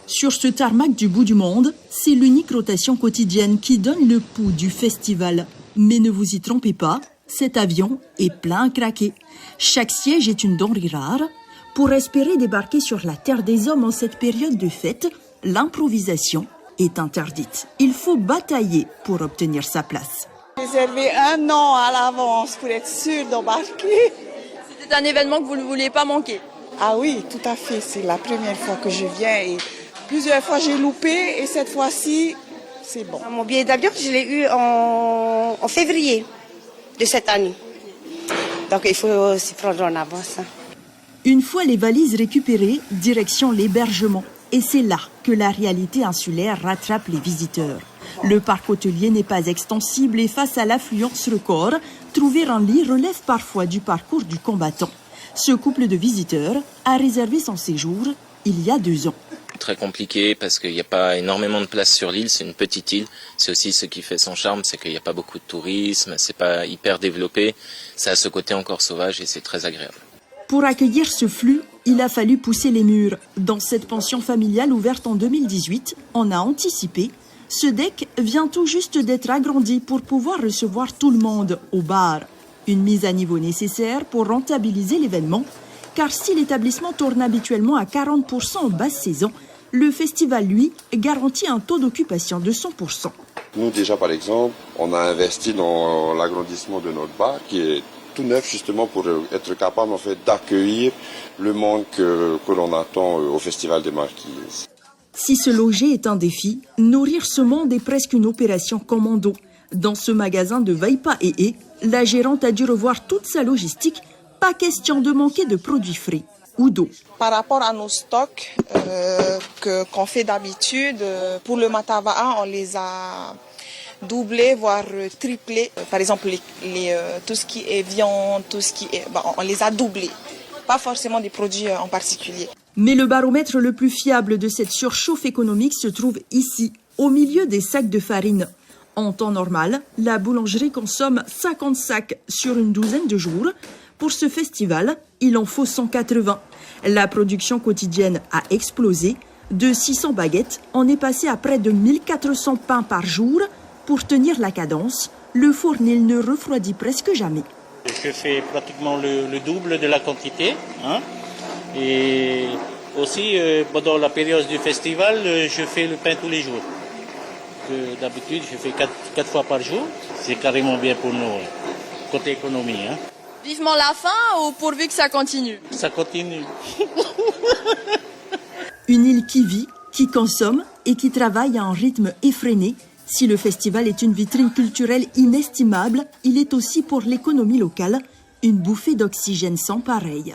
Sur ce tarmac du bout du monde, c'est l'unique rotation quotidienne qui donne le pouls du festival. Mais ne vous y trompez pas, cet avion est plein à craquer. Chaque siège est une denrée rare. Pour espérer débarquer sur la terre des hommes en cette période de fête, l'improvisation est interdite. Il faut batailler pour obtenir sa place. Réserver 1 an à l'avance pour être sûr d'embarquer. C'est un événement que vous ne vouliez pas manquer. Ah oui, tout à fait. C'est la première fois que je viens et plusieurs fois j'ai loupé et cette fois-ci, c'est bon. Mon billet d'avion, je l'ai eu en février de cette année. Donc il faut s'y prendre en avance. Une fois les valises récupérées, direction l'hébergement. Et c'est là que la réalité insulaire rattrape les visiteurs. Le parc hôtelier n'est pas extensible et face à l'affluence record, trouver un lit relève parfois du parcours du combattant. Ce couple de visiteurs a réservé son séjour il y a 2 ans. Très compliqué parce qu'il n'y a pas énormément de place sur l'île, c'est une petite île. C'est aussi ce qui fait son charme, c'est qu'il n'y a pas beaucoup de tourisme, c'est pas hyper développé. Ça a ce côté encore sauvage et c'est très agréable. Pour accueillir ce flux, il a fallu pousser les murs. Dans cette pension familiale ouverte en 2018, on a anticipé. Ce deck vient tout juste d'être agrandi pour pouvoir recevoir tout le monde au bar. Une mise à niveau nécessaire pour rentabiliser l'événement, car si l'établissement tourne habituellement à 40% en basse saison, le festival, lui, garantit un taux d'occupation de 100%. Nous déjà, par exemple, on a investi dans l'agrandissement de notre bar qui est tout neuf justement pour être capable en fait d'accueillir le monde que l'on attend au Festival des Marquises. Si se loger est un défi, nourrir ce monde est presque une opération commando. Dans ce magasin de Vaipa et la gérante a dû revoir toute sa logistique. Pas question de manquer de produits frais ou d'eau. Par rapport à nos stocks qu'on fait d'habitude, pour le Matavaa, on les a doublés, voire triplés. Par exemple, tout ce qui est viande, on les a doublés. Pas forcément des produits en particulier. Mais le baromètre le plus fiable de cette surchauffe économique se trouve ici, au milieu des sacs de farine. En temps normal, la boulangerie consomme 50 sacs sur une douzaine de jours. Pour ce festival, il en faut 180. La production quotidienne a explosé. De 600 baguettes, on est passé à près de 1400 pains par jour. Pour tenir la cadence, le fournil ne refroidit presque jamais. Je fais pratiquement le double de la quantité. Et aussi, pendant la période du festival, je fais le pain tous les jours. D'habitude, je fais 4 fois par jour. C'est carrément bien pour nous, côté économie. Vivement la fin ou pourvu que ça continue? Ça continue. Une île qui vit, qui consomme et qui travaille à un rythme effréné. Si le festival est une vitrine culturelle inestimable, il est aussi pour l'économie locale une bouffée d'oxygène sans pareil.